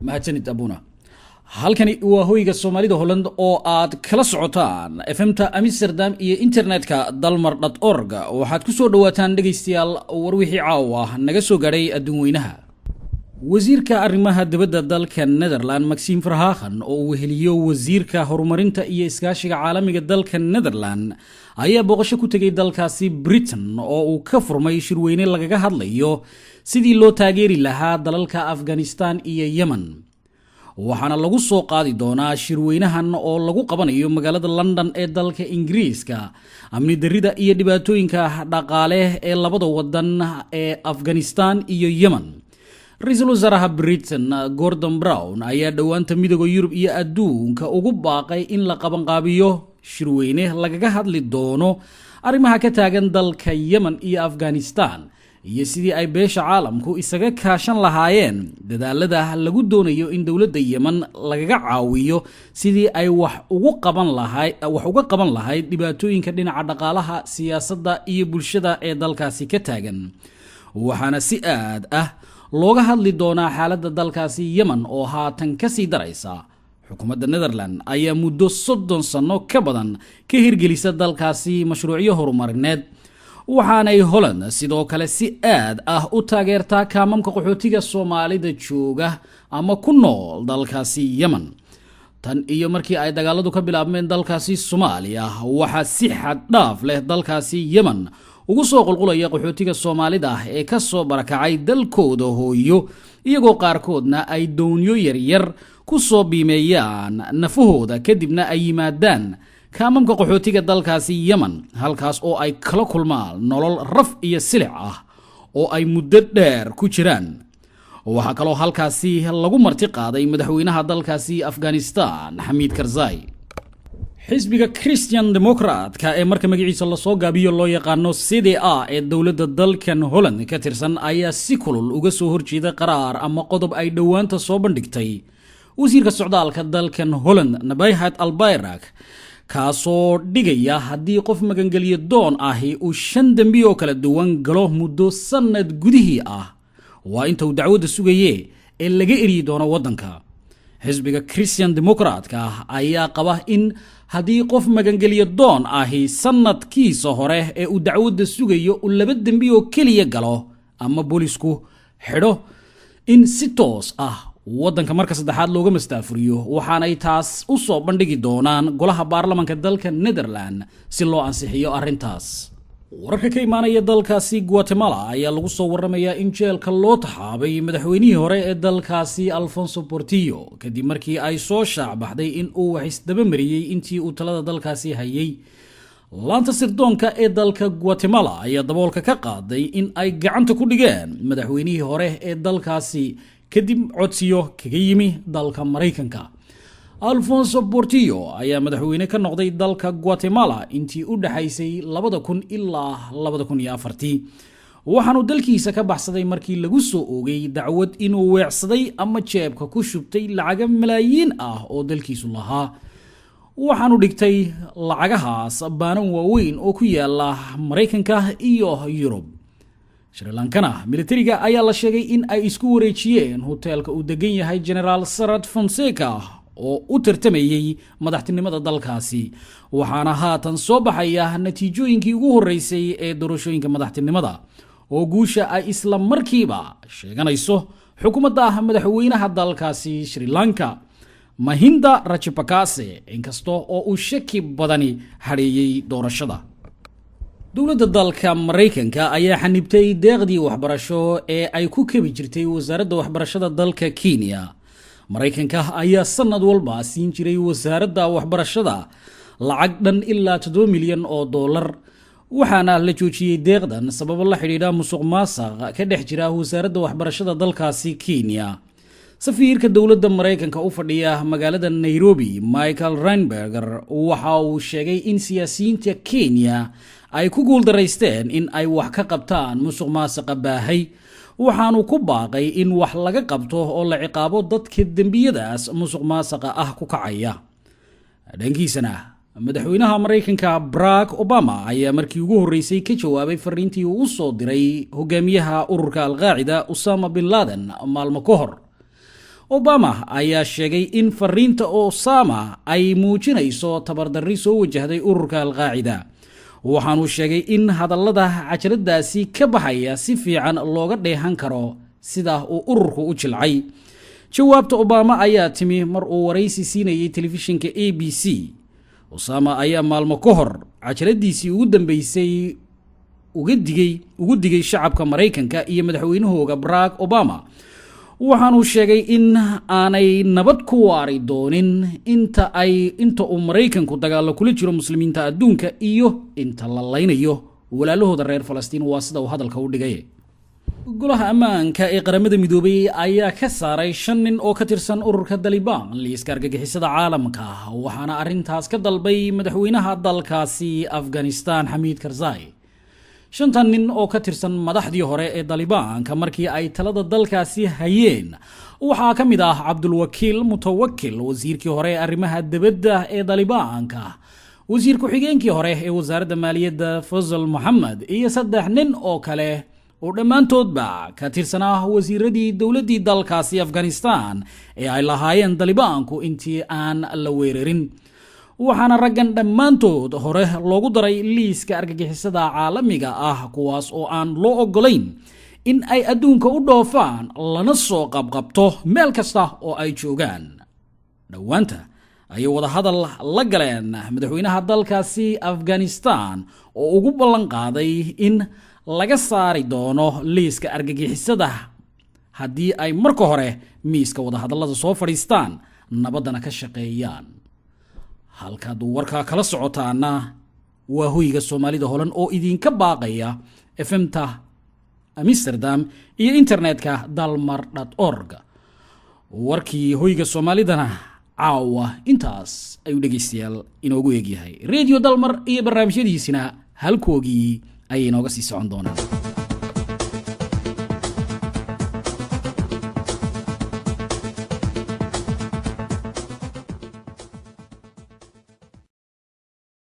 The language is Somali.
mahadsanid abuna halkani waa hoyga Soomaalida Holland oo aad kala socotaan FM-ta Amsterdam iyo internetka dalmar.org waxaad ku soo dhawaataan dhageystayaal war wixii caawa naga soo garay adduun weynaha wasiirka arrimaha dibadda dalka Netherland Maxime Verhagen oo uu heliyo wasiirka horumarinta iyo iskaashiga caalamiga dalka Netherland ayaa booqasho ku tagay dalkaasi Britain oo uu ka furmay shirweyne lagaga hadlayo sidii loo taageeri lahaa dalalka Afghanistan iyo Yemen waxaana lagu soo qaadi doonaa shirweynahan oo lagu qabanayo magaalada London ee dalka Ingiriiska amni darida iyo dhibaatooyinka dhaqaale ee labada wadan ee Afghanistan iyo Yemen Ra'iisul Wasaaraha Britain Gordon Brown ayaa dhawaanta midowga Yurub iyo adduunka ugu baaqay in la qabanqaabiyo shirweyne lagaga hadli doono arrimaha ka taagan dalka Yemen iyo Afghanistan iyo sidii ay beesha caalamku isaga kaashan lahaayeen dadaalada lagu doonayo in dawladda Yemen lagaga caawiyo sidii ay wax uga qaban lahayd dhibaatooyinka dhinaca dhaqaalaha siyaasadda iyo bulshada ee dalkaasi ka taagan waxaana si aad ah looga hadli doonaa xaaladda dalkaasi Yemen oo haatan ka sii daraysa xukuumadda Netherland ayaa muddo 30 sano ka badan ka hirgelisa dalkaasi mashruucyo horumarineed waxaanay Holland sidoo kale si aad ah u taageertaa kaamamka qaxootiga Soomaalida jooga ama ku nool dalkaasi Yemen tan iyo markii ay dagaaladu ka bilaabmeen dalkaasi Soomaaliya waxa si xad dhaaf leh dalkaasi Yemen ugu soo qulqulaya qaxootiga Soomaalida ee ka soo barakacay dalkooda hooyo iyagoo qaarkoodna ay doonyo yar ku soo biimeeyaan nafahooda kadibna ay yimaadaan kaamamka qaxootiga dalkaasi Yemen halkaas oo ay kala kulmaan nolol raf iyo silic ah oo ay muddo dheer ku jiraan waxa kale oo halkaasi lagu marti qaaday madaxweynaha dalkaasi Afghanistan Hamid Karzai xisbiga Christian Democrat-ka ee marka magaciisa la soo gaabiyo loo yaqaano CDA ee dawladda dalkan Holland ka tirsan ayaa si kulul uga soo horjeeda qaraar ama qodob ay dhawaanta soo bandhigtay wasiirka socdaalka dalkan Holland Nabayhat Albayrak kaasoo dhigaya haddii qof magangeliyo doon ahi uu 5 dambi oo kala duwan galo muddo sanad gudihii ah waa inta uu dacwada sugayay ee laga eri doono wadanka xisbiga Christian Democrat-ka ayaa qaba in haddii qof magangeliyo doon ahi sanadkiisa hore ee uu dacwada sugayo uu 2 dambi oo kaliya galo ama boolisku xidho in si toos ah wadanka marka saddexaad looga mastaafuriyo waxaanay taas u soo bandhigi doonaan golaha baarlamaanka dalka Netherland si loo ansixiyo arintaas wararka ka imaanaya dalkaasi Guatemala ayaa lagu soo waramayaa in jeelka loo taxaabay madaxweynihii hore ee dalkaasi Alfonso Portillo kadib markii ay soo shaacbaxday in uu wax isdaba mariyay intii uu talada dalkaasi hayay laanta sirdoonka ee dalka Guatemala ayaa daboolka ka qaaday in ay gacanta ku dhigeen madaxweynihii hore ee dalkaasi kadib codsiyo kaga yimi dalka Mareykanka Alfonso Portillo ayaa madaxweyne ka noqday dalka Guatemala intii u dhaxaysay 2000 ilaa 2004 waxaanu dalkiisa ka baxsaday markii lagu soo oogay dacwad inuu weecsaday ama jeebka ku shubtay lacag malaayiin ah oo dalkiisu lahaa waxaanu dhigtay lacagahaas baanan waaweyn oo ku yaala Mareykanka iyo Yurub Sri Lankana militariga ayaa la sheegay in ay isku wareejiyeen hoteelka uu degan yahay General Sarat Fonseca oo u tartamayay madaxtinimada dalkaasi waxaana haatan soo baxaya natiijooyinkii ugu horeysay ee doorashooyinka madaxtinimada oo guusha ay isla markiiba sheeganayso xukuumadda madaxweynaha dalkaasi Sri Lanka Mahinda Rajapakse inkastoo oo uu shaki badani hareeyay doorashada dawladda dalka Mareykanka ayaa xanibtay deeqdii waxbarasho ee ay ku kabi jirtay wasaaradda waxbarashada dalka Kenya Mareykanka ayaa sanad walba siin jiray wasaaradda waxbarashada lacag dhan ilaa 7 milyan oo dollar waxaana la joojiyay deeqdan sabab la xiriira musuqmaasuq ka dhex jira wasaaradda waxbarashada dalkaasi Kenya safiirka dawladda Mareykanka u fadhiya magaalada Nairobi Michael Reinberger waxa uu sheegay in siyaasiyiinta Kenya ay ku guuldareysteen in ay wax ka qabtaan musuqmaasuqa baahay waxaanu ku baaqay in wax laga qabto oo la ciqaabo dadka dambiyadaas musuqmaasuqa ah ku kacaya dhankiisana madaxweynaha Mareykanka Barack Obama ayaa markii ugu horeysay ka jawaabay fariintii uu soo diray hogaamiyaha ururka Al-Qaacida Osama bin Laden maalmo ka hor Obama ayaa sheegay in fariinta Osama ay muujinayso tabardarri soo wajahday ururka Al-Qaacida. waxaanu sheegay in hadallada cajaladaasi ka baxaya si fiican looga dheehan karo sida uu ururku u jilcay. jawaabta Obama ayaa timi mar uu waraysi siinayay telefishinka ABC. Osama ayaa maalmo ka hor cajaladiisii ugu dambeysay ugu digay shacabka Mareykanka iyo madaxweynahooda Barack Obama. waxaanu sheegay in aanay nabad ku waari doonin inta uu Mareykanku dagaal kula jiro muslimiinta adduunka iyo inta la laynayo walaalahooda reer Falastiin. waa sida uu hadalka u dhigay. golaha ammaanka ee qaramada midoobay ayaa ka saaray 5 nin oo ka tirsan ururka Taliban liiska argagixisada caalamka, waxaana arintaas ka dalbay madaxweynaha dalkaasi Afghanistan Hamid Karzai. 5 nin oo ka tirsan madaxdii hore ee Taliban markii ay talada dalkaasi hayeen waxaa ka mid ah Cabdulwakiil Mutawakkil, wasiirkii hore ee arrimaha dibadda ee Taliban, wasiir ku-xigeenkii hore ee wasaaradda maaliyadda Fazl Mohammed, iyo 3 nin oo kale oo dhammaantoodba ka tirsanaa wasiiradii dowladdii dalkaasi Afghanistan ee ay lahaayeen Talibanku intii aan la weerarin. waxaana raggan dhammaantood hore loogu daray liiska argagixisada caalamiga ah, kuwaas oo aan loo ogolayn in ay adduunka u dhoofaan lana soo qabqabto meel kasta oo ay joogaan. dhowaanta ayay wada hadal la galeen madaxweynaha dalkaasi Afghanistan oo ugu ballan qaaday in laga saari doono liiska argagixisada haddii ay marka hore miiska wada hadallada soo fadhiistaan nabadana ka shaqeeyaan. halkaad warka kala socotaana waa hoyga Soomaalida Holland oo idinka baaqaya FMta Amsterdam iyo internetka dalmar.org. warkii hoyga Soomaalidana caawa intaas ayuu dhageystayaal inoogu eegyahay. Radio Dalmar iyo barnaamijyadiisina halkoogii ay inooga sii socon doonaan.